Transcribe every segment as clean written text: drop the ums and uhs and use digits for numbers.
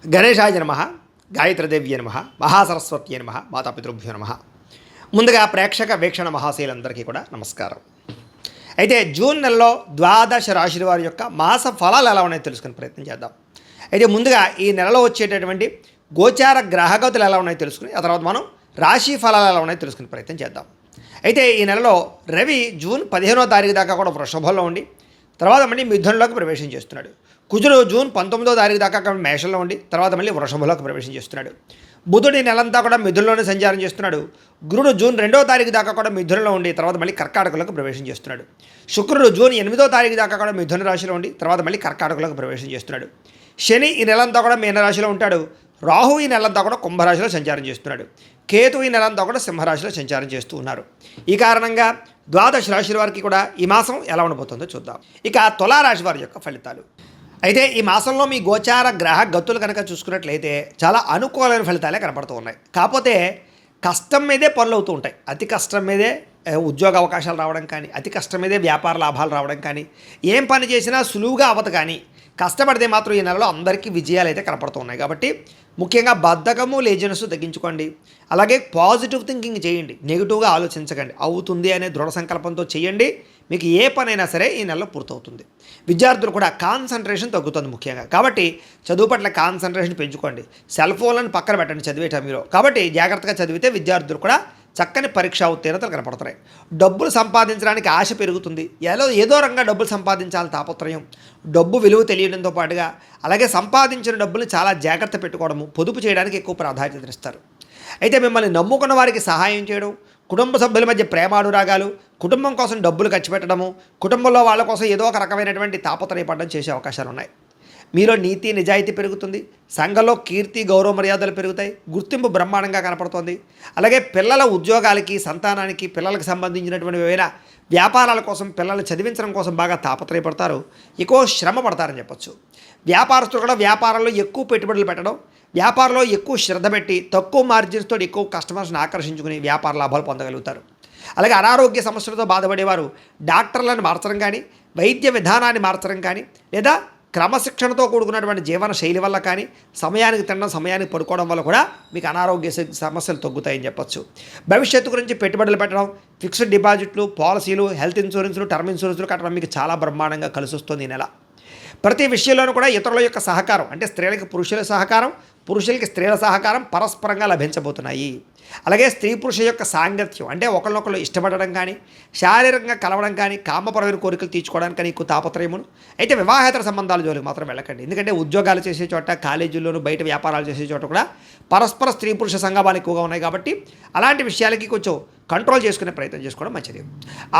గణేశాయ నమః, గాయత్రీదేవ్యే నమః, మహాసరస్వత్యే నమః, మాతాపితృభ్యో నమః. ముందుగా ప్రేక్షక వీక్షణ మహాశీలందరికీ కూడా నమస్కారం. అయితే జూన్ నెలలో ద్వాదశ రాశుల వారి యొక్క మాస ఫలాలు ఎలా ఉన్నాయో తెలుసుకునే ప్రయత్నం చేద్దాం. అయితే ముందుగా ఈ నెలలో వచ్చేటటువంటి గోచార గ్రహగతులు ఎలా ఉన్నాయో తెలుసుకుని ఆ తర్వాత మనం రాశి ఫలాలు ఎలా ఉన్నాయో తెలుసుకునే ప్రయత్నం చేద్దాం. అయితే ఈ నెలలో రవి జూన్ 15వ తారీఖు దాకా కూడా వృషభంలో ఉండి తర్వాత మళ్ళీ మిథునంలోకి ప్రవేశం చేస్తున్నాడు. కుజుడు జూన్ 19వ తారీఖు దాకా మేషంలో ఉండి తర్వాత మళ్ళీ వృషభంలోకి ప్రవేశం చేస్తున్నాడు. బుధుడు ఈ నెలంతా కూడా మిథునంలోనే సంచారం చేస్తున్నాడు. గురుడు జూన్ 2వ తారీఖు దాకా కూడా మిథునంలో ఉండి తర్వాత మళ్ళీ కర్కాటకంలోకి ప్రవేశం చేస్తున్నాడు. శుక్రుడు జూన్ 8వ తారీఖు దాకా కూడా మిథున రాశిలో ఉండి తర్వాత మళ్ళీ కర్కాటకంలోకి ప్రవేశం చేస్తున్నాడు. శని ఈ నెలంతా కూడా మీనరాశిలో ఉంటాడు. రాహు ఈ నెలంతా కూడా కుంభరాశిలో సంచారం చేస్తున్నాడు. కేతు ఈ నెలంతా కూడా సింహరాశిలో సంచారం చేస్తూ ఉన్నారు. ఈ కారణంగా ద్వాదశ రాశుల వారికి కూడా ఈ మాసం ఎలా ఉండబోతుందో చూద్దాం. ఇక తులారాశి వారి యొక్క ఫలితాలు. అయితే ఈ మాసంలో మీ గోచార గ్రహ గతులు కనుక చూసుకున్నట్లయితే చాలా అనుకూలమైన ఫలితాలే కనపడుతూ ఉన్నాయి. కాకపోతే కష్టం మీదే పనులు అవుతూ ఉంటాయి. అతి కష్టం మీదే ఉద్యోగ అవకాశాలు రావడం కానీ, అతి కష్టం మీదే వ్యాపార లాభాలు రావడం కానీ, ఏం పని చేసినా సులువుగా అవ్వదు. కానీ కష్టపడితే మాత్రం ఈ నెలలో అందరికీ విజయాలు అయితే కనపడుతున్నాయి. కాబట్టి ముఖ్యంగా బద్ధకము లేజినెస్ తగ్గించుకోండి. అలాగే పాజిటివ్ థింకింగ్ చేయండి. నెగిటివ్గా ఆలోచించకండి. అవుతుంది అనే దృఢ సంకల్పంతో చేయండి. మీకు ఏ పనైనా సరే ఈ నెలలో పూర్తవుతుంది. విద్యార్థులు కూడా కాన్సన్ట్రేషన్ తగ్గుతుంది ముఖ్యంగా. కాబట్టి చదువు పట్ల కాన్సన్ట్రేషన్ పెంచుకోండి. సెల్ ఫోన్లను పక్కన పెట్టండి చదివే టైంలో. కాబట్టి జాగ్రత్తగా చదివితే విద్యార్థులు కూడా చక్కని పరీక్షా ఉత్తీర్ణతలు కనపడుతున్నాయి. డబ్బులు సంపాదించడానికి ఆశ పెరుగుతుంది. ఏదో రంగా డబ్బులు సంపాదించాలని తాపత్రయం, డబ్బు విలువ తెలియడంతో పాటుగా అలాగే సంపాదించిన డబ్బులు చాలా జాగ్రత్త పెట్టుకోవడము, పొదుపు చేయడానికి ఎక్కువ ప్రాధాన్యత ఇస్తారు. అయితే మిమ్మల్ని నమ్ముకున్న వారికి సహాయం చేయడం, కుటుంబ సభ్యుల మధ్య ప్రేమానురాగాలు, కుటుంబం కోసం డబ్బులు ఖర్చు పెట్టడము, కుటుంబంలో వాళ్ళ కోసం ఏదో ఒక రకమైనటువంటి తాపత్రయపడడం చేసే అవకాశాలు ఉన్నాయి. మీలో నీతి నిజాయితీ పెరుగుతుంది. సంఘంలో కీర్తి గౌరవ మర్యాదలు పెరుగుతాయి. గుర్తింపు బ్రహ్మాండంగా కనపడుతుంది. అలాగే పిల్లల ఉద్యోగాలకి, సంతానానికి, పిల్లలకు సంబంధించినటువంటి ఏవైనా వ్యాపారాల కోసం, పిల్లలు చదివించడం కోసం బాగా తాపత్రయపడతారు. ఎక్కువ శ్రమ పడతారని చెప్పొచ్చు. వ్యాపారస్తులు కూడా వ్యాపారంలో ఎక్కువ పెట్టుబడులు పెట్టడం, వ్యాపారంలో ఎక్కువ శ్రద్ధ పెట్టి తక్కువ మార్జిన్స్తో ఎక్కువ కస్టమర్స్ని ఆకర్షించుకుని వ్యాపార లాభాలు పొందగలుగుతారు. అలాగే అనారోగ్య సమస్యలతో బాధపడేవారు డాక్టర్లను మార్చడం కానీ, వైద్య విధానాన్ని మార్చడం కానీ, లేదా క్రమశిక్షణతో కూడుకున్నటువంటి జీవన శైలి వల్ల కానీ, సమయానికి తినడం, సమయానికి పడుకోవడం వల్ల కూడా మీకు అనారోగ్య సమస్యలు తగ్గుతాయని చెప్పొచ్చు. భవిష్యత్తు గురించి పెట్టుబడులు పెట్టడం, ఫిక్స్డ్ డిపాజిట్లు, పాలసీలు, హెల్త్ ఇన్సూరెన్స్లు, టర్మ్ ఇన్సూరెన్స్లు కట్టడం మీకు చాలా బ్రహ్మాండంగా కలిసి వస్తుంది ఈ నెల. ప్రతి విషయంలోనూ కూడా ఇతరుల యొక్క సహకారం, అంటే స్త్రీలకు పురుషుల సహకారం, పురుషులకి స్త్రీల సహకారం పరస్పరంగా లభించబోతున్నాయి. అలాగే స్త్రీ పురుష యొక్క సాంగత్యం, అంటే ఒకరినొకరు ఇష్టపడడం కానీ, శారీరకంగా కలవడం కానీ, కామపరమైన కోరికలు తీర్చుకోవడానికి కానీ ఎక్కువ తాపత్రయమును. అయితే వివాహేతర సంబంధాల జోలికి మాత్రం వెళ్ళకండి. ఎందుకంటే ఉద్యోగాలు చేసే చోట, కాలేజీల్లోనూ, బయట వ్యాపారాలు చేసే చోట కూడా పరస్పర స్త్రీ పురుష సంగమాలు ఎక్కువగా ఉన్నాయి. కాబట్టి అలాంటి విషయాలకి కొంచెం కంట్రోల్ చేసుకునే ప్రయత్నం చేసుకోవడం మంచిది.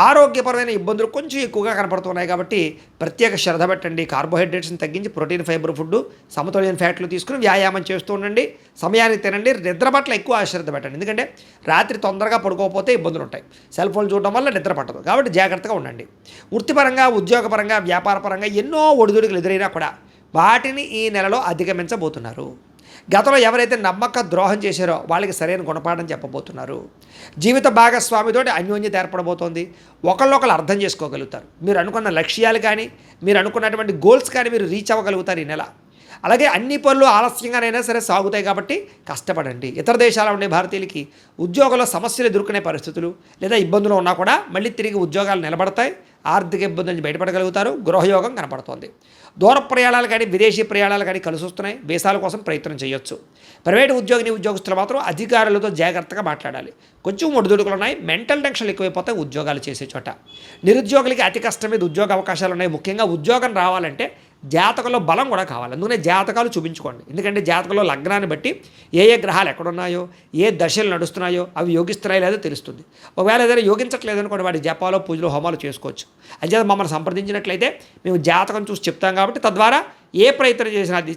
ఆరోగ్యపరమైన ఇబ్బందులు కొంచెం ఎక్కువగా కనపడుతున్నాయి. కాబట్టి ప్రత్యేక శ్రద్ధ పెట్టండి. కార్బోహైడ్రేట్స్ని తగ్గించి ప్రోటీన్, ఫైబర్ ఫుడ్, సమతుల్యమైన ఫ్యాట్లు తీసుకుని వ్యాయామం చేస్తూ ఉండండి. సమయానికి తినండి. నిద్ర పట్ల ఎక్కువ శ్రద్ధ పెట్టండి. ఎందుకంటే రాత్రి తొందరగా పడుకోకపోతే ఇబ్బందులు ఉంటాయి. సెల్ ఫోన్ చూడడం వల్ల నిద్ర పట్టదు. కాబట్టి జాగ్రత్తగా ఉండండి. వృత్తిపరంగా, ఉద్యోగపరంగా, వ్యాపారపరంగా ఎన్నో ఒడిదుడుకులు ఎదురైనా కూడా వాటిని ఈ నెలలో అధిగమించబోతున్నారు. గతంలో ఎవరైతే నమ్మక ద్రోహం చేశారో వాళ్ళకి సరైన గుణపాఠం చెప్పబోతున్నారు. జీవిత భాగస్వామితోటి అన్యోన్యత ఏర్పడబోతోంది. ఒకళ్ళొకళ్ళు అర్థం చేసుకోగలుగుతారు. మీరు అనుకున్న లక్ష్యాలు కానీ, మీరు అనుకున్నటువంటి గోల్స్ కానీ మీరు రీచ్ అవ్వగలుగుతారు ఈ నెల. అలాగే అన్ని పనులు ఆలస్యంగానైనా సరే సాగుతాయి. కాబట్టి కష్టపడండి. ఇతర దేశాల ఉండే భారతీయులకి ఉద్యోగంలో సమస్యలు ఎదుర్కొనే పరిస్థితులు లేదా ఇబ్బందులు ఉన్నా కూడా మళ్ళీ తిరిగి ఉద్యోగాలు నిలబడతాయి. ఆర్థిక ఇబ్బంది నుంచి బయటపడగలుగుతారు. గృహయోగం కనపడుతోంది. దూర ప్రయాణాలు కానీ, విదేశీ ప్రయాణాలు కానీ కలిసి వస్తున్నాయి. వీసాల కోసం ప్రయత్నం చేయొచ్చు. ప్రైవేటు ఉద్యోగస్తులు మాత్రం అధికారులతో జాగ్రత్తగా మాట్లాడాలి. కొంచెం ఒడిదుడుకులు ఉన్నాయి. మెంటల్ టెన్షన్లు ఎక్కువైపోతాయి ఉద్యోగాలు చేసే చోట. నిరుద్యోగులకి అతి కష్టం మీద ఉద్యోగ అవకాశాలు ఉన్నాయి. ముఖ్యంగా ఉద్యోగం రావాలంటే జాతకంలో బలం కూడా కావాలి. అందుకనే జాతకాలు చూపించుకోండి. ఎందుకంటే జాతకంలో లగ్నాన్ని బట్టి ఏ ఏ గ్రహాలు ఎక్కడున్నాయో, ఏ దశలు నడుస్తున్నాయో అవి యోగిస్తున్నాయో లేదో తెలుస్తుంది. ఒకవేళ ఏదైనా యోగించట్లేదు అనుకోండి, వాటి జపాలో, పూజలు, హోమాలు చేసుకోవచ్చు. అంతే మమ్మల్ని సంప్రదించినట్లయితే మేము జాతకం చూసి చెప్తాం. కాబట్టి తద్వారా ఏ ప్రయత్నం చేసినా అది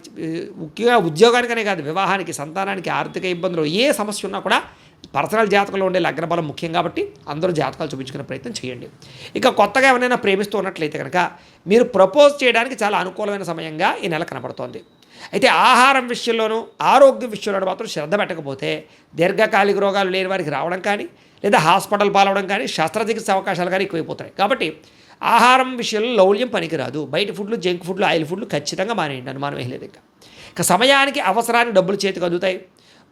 ముఖ్యంగా ఉద్యోగానికనే కాదు, వివాహానికి, సంతానానికి, ఆర్థిక ఇబ్బందులు ఏ సమస్య ఉన్నా కూడా పర్సనల్ జాతకంలో ఉండే లగ్న బలం ముఖ్యం. కాబట్టి అందరూ జాతకాలు చూపించుకునే ప్రయత్నం చేయండి. ఇక కొత్తగా ఎవరైనా ప్రేమిస్తూ ఉన్నట్లయితే కనుక మీరు ప్రపోజ్ చేయడానికి చాలా అనుకూలమైన సమయంగా ఈ నెల కనపడుతోంది. అయితే ఆహారం విషయంలోనూ, ఆరోగ్య విషయంలోనూ మాత్రం శ్రద్ధ పెట్టకపోతే దీర్ఘకాలిక రోగాలు లేని వారికి రావడం కానీ, లేదా హాస్పిటల్ పాలవడం కానీ, శస్త్రచికిత్స అవకాశాలు కానీ ఎక్కువైపోతాయి. కాబట్టి ఆహారం విషయంలో లౌల్యం పనికిరాదు. బయట ఫుడ్లు, జంక్ ఫుడ్లు, ఆయిల్ ఫుడ్లు ఖచ్చితంగా మానేయండి. అనుమానం ఏం లేదు. ఇంకా ఇక సమయానికి అవసరానికి డబ్బులు చేతికి అందుతాయి.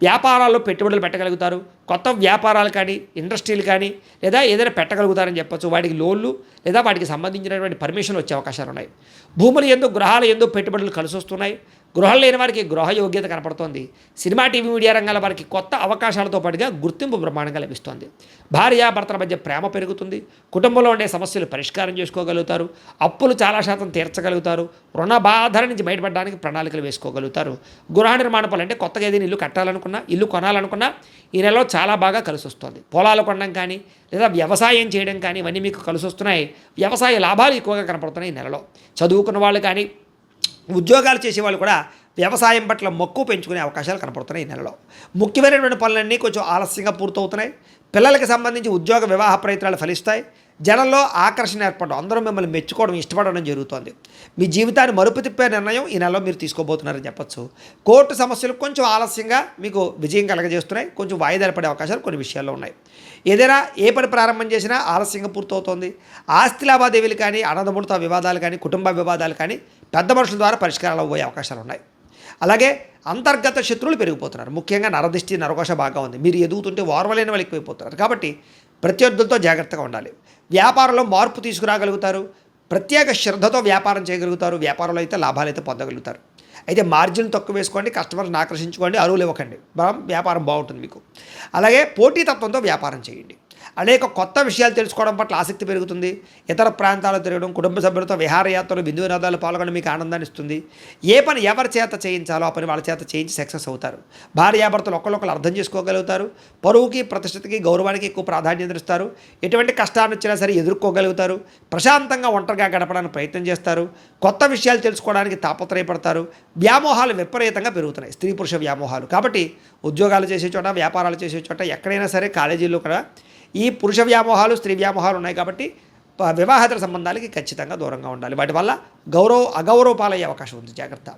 వ్యాపారాల్లో పెట్టుబడులు పెట్టగలుగుతారు. కొత్త వ్యాపారాలు కానీ ఇండస్ట్రీలు కానీ లేదా ఏదైనా పెట్టగలుగుతారని చెప్పొచ్చు. వాటికి లోన్లు లేదా వాటికి సంబంధించినటువంటి పర్మిషన్లు వచ్చే అవకాశాలు ఉన్నాయి. భూములు ఎందు గృహాలు ఎందు పెట్టుబడులు కలిసి వస్తున్నాయి. గృహాలు లేని వారికి గృహ యోగ్యత కనపడుతోంది. సినిమా టీవీ మీడియా రంగాల వారికి కొత్త అవకాశాలతో పాటుగా గుర్తింపు బ్రహ్మాండంగా లభిస్తోంది. భార్యాభర్తల మధ్య ప్రేమ పెరుగుతుంది. కుటుంబంలో ఉండే సమస్యలు పరిష్కారం చేసుకోగలుగుతారు. అప్పులు చాలా శాతం తీర్చగలుగుతారు. రుణ బాధల నుంచి బయటపడడానికి ప్రణాళికలు వేసుకోగలుగుతారు. గృహ నిర్మాణ పనులు అంటే కొత్తగా ఏదైనా ఇల్లు కట్టాలనుకున్నా ఇల్లు కొనాలనుకున్నా ఈ నెలలో చాలా బాగా కలిసి వస్తుంది. పొలాలు కొనడం కానీ లేదా వ్యవసాయం చేయడం కానీ ఇవన్నీ మీకు కలిసి వస్తున్నాయి. వ్యవసాయ లాభాలు ఎక్కువగా కనపడుతున్నాయి ఈ నెలలో. చదువుకున్న వాళ్ళు కానీ ఉద్యోగాలు చేసేవాళ్ళు కూడా వ్యవసాయం పట్ల మక్కువ పెంచుకునే అవకాశాలు కనపడుతున్నాయి ఈ నెలలో. ముఖ్యమైనటువంటి పనులన్నీ కొంచెం ఆలస్యంగా పూర్తవుతున్నాయి. పిల్లలకి సంబంధించి ఉద్యోగ వివాహ ప్రయత్నాలు ఫలిస్తాయి. జనంలో ఆకర్షణ ఏర్పడడం, అందరూ మిమ్మల్ని మెచ్చుకోవడం, ఇష్టపడడం జరుగుతుంది. మీ జీవితాన్ని మలుపు తిప్పే నిర్ణయం ఈ నెలలో మీరు తీసుకోబోతున్నారని చెప్పచ్చు. కోర్టు సమస్యలు కొంచెం ఆలస్యంగా మీకు విజయం కలగజేస్తున్నాయి. కొంచెం వాయిదాలు పడే అవకాశాలు కొన్ని విషయాల్లో ఉన్నాయి. ఏదైనా ఏ పని ప్రారంభం చేసినా ఆలస్యంగా పూర్తవుతోంది. ఆస్తి లావాదేవీలు కానీ అన్నదమ్ములతో వివాదాలు కానీ కుటుంబ వివాదాలు కానీ పెద్ద మనుషుల ద్వారా పరిష్కారాలు అవ్వే అవకాశాలు ఉన్నాయి. అలాగే అంతర్గత శత్రువులు పెరిగిపోతున్నారు. ముఖ్యంగా నరదిష్టి నరకోశ బాగా ఉంది. మీరు ఎదుగుతుంటే ఓర్వలేని వాళ్ళు ఎక్కువైపోతున్నారు. కాబట్టి ప్రత్యర్థులతో జాగ్రత్తగా ఉండాలి. వ్యాపారంలో మార్పు తీసుకురాగలుగుతారు. ప్రత్యేక శ్రద్ధతో వ్యాపారం చేయగలుగుతారు. వ్యాపారంలో అయితే లాభాలు అయితే పొందగలుగుతారు. అయితే మార్జిన్ తక్కువ వేసుకోండి, కస్టమర్స్ని ఆకర్షించుకోండి, అరువులు ఇవ్వకండి. వ్యాపారం బాగుంటుంది మీకు. అలాగే పోటీతత్వంతో వ్యాపారం చేయండి. అనేక కొత్త విషయాలు తెలుసుకోవడం పట్ల ఆసక్తి పెరుగుతుంది. ఇతర ప్రాంతాలు తిరగడం, కుటుంబ సభ్యులతో విహారయాత్రలు, బిందు వినోదాలు పాల్గొనడం మీకు ఆనందాన్ని ఇస్తుంది. ఏ పని ఎవరి చేత చేయించాలో ఆ పని వాళ్ళ చేత చేయించి సక్సెస్ అవుతారు. భార్యాభర్తలు ఒకళ్ళొకరు అర్థం చేసుకోగలుగుతారు. పరువుకి ప్రతిష్టతకి గౌరవానికి ఎక్కువ ప్రాధాన్యత ఇస్తారు. ఎటువంటి కష్టాన్ని వచ్చినా సరే ఎదుర్కోగలుగుతారు. ప్రశాంతంగా ఒంటరిగా గడపడానికి ప్రయత్నం చేస్తారు. కొత్త విషయాలు తెలుసుకోవడానికి తాపత్రయపడతారు. వ్యామోహాలు విపరీతంగా పెరుగుతున్నాయి, స్త్రీ పురుష వ్యామోహాలు. కాబట్టి ఉద్యోగాలు చేసే చోట, వ్యాపారాలు చేసే చోట, ఎక్కడైనా సరే కాలేజీల్లో కూడా ఈ పురుష వ్యామోహాలు స్త్రీ వ్యామోహాలు ఉన్నాయి. కాబట్టి వివాహేతర సంబంధాలకి ఖచ్చితంగా దూరంగా ఉండాలి. వాటి వల్ల అగౌరవ పాలయ్యే అవకాశం ఉంది, జాగ్రత్త.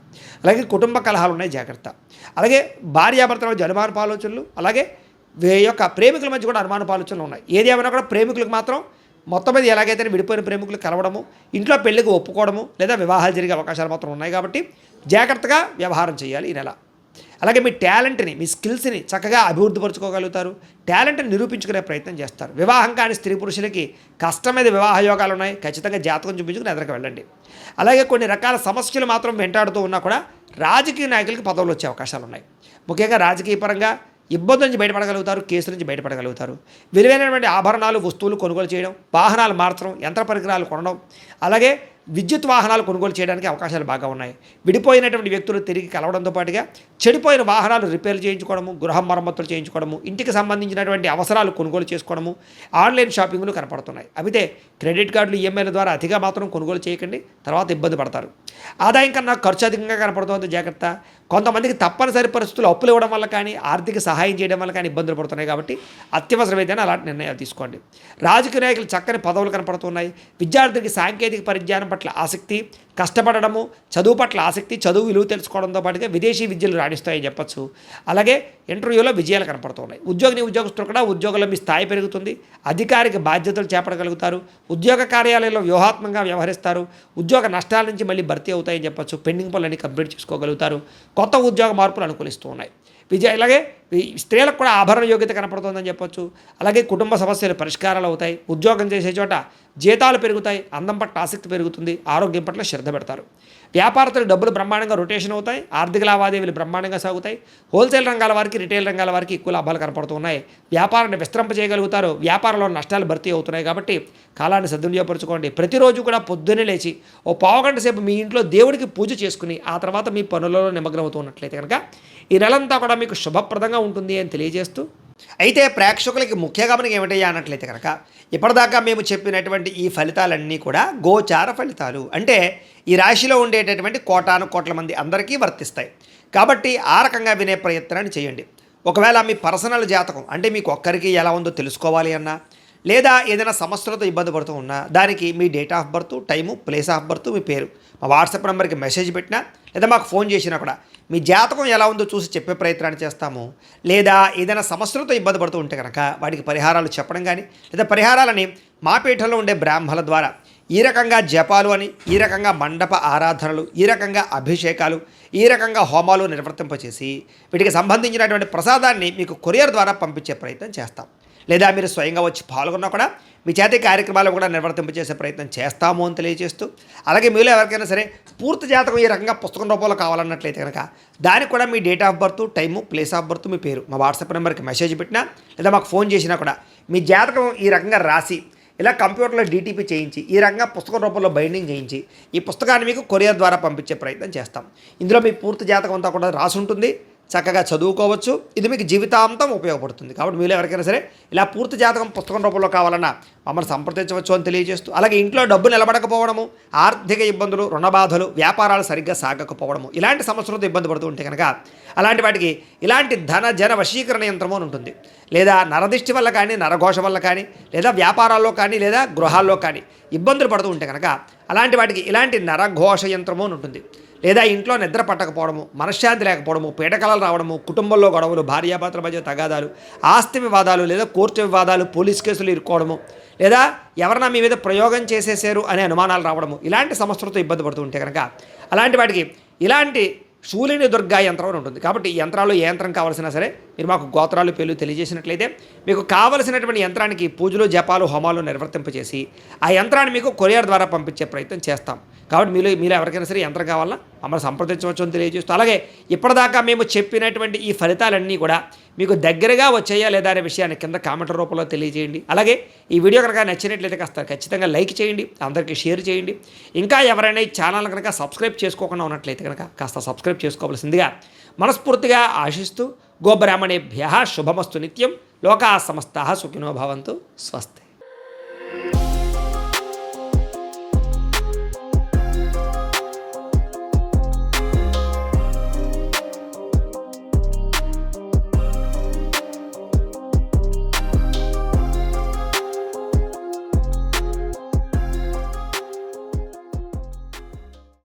అలాగే కుటుంబ కలహాలు ఉన్నాయి, జాగ్రత్త. అలాగే భార్యాభర్తల మధ్య అనుమానపు ఆలోచనలు, అలాగే యొక్క ప్రేమికుల మధ్య కూడా అనుమానపు ఆలోచనలు ఉన్నాయి. ఏది ఏమైనా కూడా ప్రేమికులకు మాత్రం మొత్తం మీద ఎలాగైతే విడిపోయిన ప్రేమికులు కలవడము, ఇంట్లో పెళ్లికి ఒప్పుకోవడము లేదా వివాహాలు జరిగే అవకాశాలు మాత్రం ఉన్నాయి. కాబట్టి జాగ్రత్తగా వ్యవహారం చేయాలి ఈ నెల. అలాగే మీ టాలెంట్ని, మీ స్కిల్స్ని చక్కగా అభివృద్ధిపరచుకోగలుగుతారు. టాలెంట్ని నిరూపించుకునే ప్రయత్నం చేస్తారు. వివాహం కాని స్త్రీ పురుషులకి కష్టమైన వివాహ యోగాలు ఉన్నాయి. ఖచ్చితంగా జాతకం చూపించుకుని ఎదురుకు వెళ్ళండి. అలాగే కొన్ని రకాల సమస్యలు మాత్రం వెంటాడుతూ ఉన్నా కూడా రాజకీయ నాయకులకి పదవులు వచ్చే అవకాశాలు ఉన్నాయి. ముఖ్యంగా రాజకీయ పరంగా ఇబ్బంది నుంచి బయటపడగలుగుతారు. కేసు నుంచి బయటపడగలుగుతారు. విలువైనటువంటి ఆభరణాలు, వస్తువులు కొనుగోలు చేయడం, వాహనాలు మార్చడం, యంత్ర పరికరాలు కొనడం, అలాగే విద్యుత్ వాహనాలు కొనుగోలు చేయడానికి అవకాశాలు బాగా ఉన్నాయి. విడిపోయినటువంటి వ్యక్తులు తిరిగి కలవడంతో పాటుగా చెడిపోయిన వాహనాలు రిపేర్ చేయించుకోవడము, గృహ మరమ్మతులు చేయించుకోవడము, ఇంటికి సంబంధించినటువంటి అవసరాలు కొనుగోలు చేసుకోవడము, ఆన్లైన్ షాపింగ్లు కనపడుతున్నాయి. అయితే క్రెడిట్ కార్డులు, ఈఎంఐల ద్వారా అతిగా మాత్రం కొనుగోలు చేయకండి, తర్వాత ఇబ్బంది పడతారు. ఆదాయం కన్నా ఖర్చు అధికంగా కనపడుతుంది, జాగ్రత్త. కొంతమందికి తప్పనిసరి పరిస్థితులు అప్పులు ఇవ్వడం వల్ల కానీ ఆర్థిక సహాయం చేయడం వల్ల కానీ ఇబ్బందులు పడుతున్నాయి. కాబట్టి అత్యవసరం ఏదైనా అలాంటి నిర్ణయాలు తీసుకోండి. రాజకీయ నాయకులు చక్కని పదవులు కనపడుతున్నాయి. విద్యార్థులకి సాంకేతిక పరిజ్ఞానం పట్ల ఆసక్తి, కష్టపడడము, చదువు పట్ల ఆసక్తి, చదువు విలువ తెలుసుకోవడంతో పాటుగా విదేశీ విద్యలు రాణిస్తాయని చెప్పచ్చు. అలాగే ఇంటర్వ్యూలో విజయాలు కనపడుతున్నాయి. ఉద్యోగస్తులు కూడా ఉద్యోగంలో మీ స్థాయి పెరుగుతుంది. అధికారిక బాధ్యతలు చేపట్టగలుగుతారు. ఉద్యోగ కార్యాలయంలో వ్యూహాత్మకంగా వ్యవహరిస్తారు. ఉద్యోగ నష్టాల నుంచి మళ్ళీ భర్తీ అవుతాయని చెప్పచ్చు. పెండింగ్ పనులన్నీ కంప్లీట్ చేసుకోగలుగుతారు. కొత్త ఉద్యోగ మార్పులు అనుకూలిస్తూ ఉన్నాయి. అలాగే స్త్రీలకు కూడా ఆభరణ యోగ్యత కనపడుతుందని చెప్పొచ్చు. అలాగే కుటుంబ సమస్యలు పరిష్కారాలు అవుతాయి. ఉద్యోగం చేసే చోట జీతాలు పెరుగుతాయి. అందం పట్ల ఆసక్తి పెరుగుతుంది. ఆరోగ్యం పట్ల శ్రద్ధ పెడతారు. వ్యాపారస్తులు డబ్బులు బ్రహ్మాండంగా రొటేషన్ అవుతాయి. ఆర్థిక లావాదేవీలు బ్రహ్మాండంగా సాగుతాయి. హోల్సేల్ రంగాల వారికి, రిటైల్ రంగాల వారికి ఎక్కువ లాభాలు కనపడుతున్నాయి. వ్యాపారాన్ని విస్తరింప చేయగలుగుతారు. వ్యాపారంలో నష్టాలు భర్తీ అవుతున్నాయి. కాబట్టి కాలాన్ని సద్వినియోగపరచుకోండి. ప్రతిరోజు కూడా పొద్దున్నే లేచి ఓ పావుగంట సేపు మీ ఇంట్లో దేవుడికి పూజ చేసుకుని ఆ తర్వాత మీ పనులలో నిమగ్నం అవుతూ ఉన్నట్లయితే కనుక ఈ నెలంతా కూడా మీకు శుభప్రదంగా ఉంటుంది అని తెలియజేస్తూ, అయితే ప్రేక్షకులకి ముఖ్య గమనిక ఏమిటయ్యా అన్నట్లయితే కనుక ఇప్పటిదాకా మేము చెప్పినటువంటి ఈ ఫలితాలన్నీ కూడా గోచార ఫలితాలు. అంటే ఈ రాశిలో ఉండేటటువంటి కోటాను కోట్ల మంది అందరికీ వర్తిస్తాయి. కాబట్టి ఆ రకంగా వినే ప్రయత్నాన్ని చేయండి. ఒకవేళ మీ పర్సనల్ జాతకం అంటే మీకు ఒక్కరికి ఎలా ఉందో తెలుసుకోవాలి అన్నా, లేదా ఏదైనా సమస్యలతో ఇబ్బంది పడుతూ ఉన్నా దానికి మీ date of birth, time, place of birth, మీ పేరు మా వాట్సాప్ నెంబర్కి మెసేజ్ పెట్టినా లేదా మాకు ఫోన్ చేసినా కూడా మీ జాతకం ఎలా ఉందో చూసి చెప్పే ప్రయత్నాన్ని చేస్తాము. లేదా ఏదైనా సమస్యలతో ఇబ్బంది పడుతూ ఉంటే కనుక వాటికి పరిహారాలు చెప్పడం కానీ లేదా పరిహారాలని మా పీఠంలో ఉండే బ్రాహ్మణుల ద్వారా ఈ రకంగా జపాలు అని, ఈ రకంగా మండప ఆరాధనలు, ఈ రకంగా అభిషేకాలు, ఈ రకంగా హోమాలు నిర్వర్తింపచేసి వీటికి సంబంధించినటువంటి ప్రసాదాన్ని మీకు కొరియర్ ద్వారా పంపించే ప్రయత్నం చేస్తాం. లేదా మీరు స్వయంగా వచ్చి పాల్గొన్నా కూడా మీ చేతి కార్యక్రమాలు కూడా నిర్వర్తింపచేసే ప్రయత్నం చేస్తాము అని తెలియజేస్తూ, అలాగే మీలో ఎవరికైనా సరే పూర్తి జాతకం ఈ రకంగా పుస్తకం రూపంలో కావాలన్నట్లయితే కనుక దానికి కూడా మీ date of birth, time, place of birth, మీ పేరు మా వాట్సాప్ నెంబర్కి మెసేజ్ పెట్టినా లేదా మాకు ఫోన్ చేసినా కూడా మీ జాతకం ఈ రకంగా రాసి ఇలా కంప్యూటర్లో డీటీపీ చేయించి ఈ రకంగా పుస్తకం రూపంలో బైండింగ్ చేయించి ఈ పుస్తకాన్ని మీకు కొరియర్ ద్వారా పంపించే ప్రయత్నం చేస్తాం. ఇందులో మీ పూర్తి జాతకం అంతా కూడా రాసి ఉంటుంది, చక్కగా చదువుకోవచ్చు. ఇది మీకు జీవితాంతం ఉపయోగపడుతుంది. కాబట్టి మీరు ఎవరికైనా సరే ఇలా పూర్తి జాతకం పుస్తకం రూపంలో కావాలన్నా మమ్మల్ని సంప్రదించవచ్చు అని తెలియజేస్తూ, అలాగే ఇంట్లో డబ్బు నిలబడకపోవడము, ఆర్థిక ఇబ్బందులు, రుణ బాధలు, వ్యాపారాలు సరిగ్గా సాగకపోవడము, ఇలాంటి సమస్యలతో ఇబ్బంది పడుతూ ఉంటే కనుక అలాంటి వాటికి ఇలాంటి ధన జన వశీకరణ యంత్రము అని ఉంటుంది. లేదా నరదిష్టి వల్ల కానీ, నరఘోష వల్ల కానీ, లేదా వ్యాపారాల్లో కానీ, లేదా గృహాల్లో కానీ ఇబ్బందులు పడుతూ ఉంటే కనుక అలాంటి వాటికి ఇలాంటి నరఘోష యంత్రము అని ఉంటుంది. లేదా ఇంట్లో నిద్ర పట్టకపోవడము, మనశ్శాంతి లేకపోవడము, పీడకలలు రావడము, కుటుంబంలో గొడవలు, భార్యాభర్తల మధ్య తగాదాలు, ఆస్తి వివాదాలు, లేదా కోర్టు వివాదాలు, పోలీస్ కేసులు ఇరుక్కోవడము, లేదా ఎవరన్నా మీ మీద ప్రయోగం చేసేసారు అనే అనుమానాలు రావడము, ఇలాంటి సమస్యలతో ఇబ్బంది పడుతూ ఉంటే కనుక అలాంటి వాటికి ఇలాంటి శూలిని దుర్గా యంత్రం అని ఉంటుంది. కాబట్టి ఈ యంత్రాలు ఏ యంత్రం కావాల్సినా సరే మీరు మాకు గోత్రాలు పేర్లు తెలియజేసినట్లయితే మీకు కావలసినటువంటి యంత్రానికి పూజలు, జపాలు, హోమాలు నిర్వర్తింపచేసి ఆ యంత్రాన్ని మీకు కొరియర్ ద్వారా పంపించే ప్రయత్నం చేస్తాం. కాబట్టి మీరు ఎవరికైనా సరే యంత్రం కావాలన్నా మమ్మల్ని సంప్రదించవచ్చు అని తెలియజేస్తూ, అలాగే ఇప్పటిదాకా మేము చెప్పినటువంటి ఈ ఫలితాలన్నీ కూడా మీకు దగ్గరగా వచ్చాయా లేదా అనే విషయాన్ని కింద కామెంట్ రూపంలో తెలియజేయండి. అలాగే ఈ వీడియో కనుక నచ్చినట్లయితే కాస్త ఖచ్చితంగా లైక్ చేయండి, అందరికీ షేర్ చేయండి. ఇంకా ఎవరైనా ఈ ఛానల్ కనుక సబ్స్క్రైబ్ చేసుకోకుండా ఉన్నట్లయితే కనుక కాస్త సబ్స్క్రైబ్ చేసుకోవాల్సిందిగా మనస్ఫూర్తిగా ఆశిస్తూ, గోబ్రాహ్మణేభ్యః శుభమస్తు నిత్యం, లోకా సమస్తాః సుఖినో భవంతు, స్వస్తి.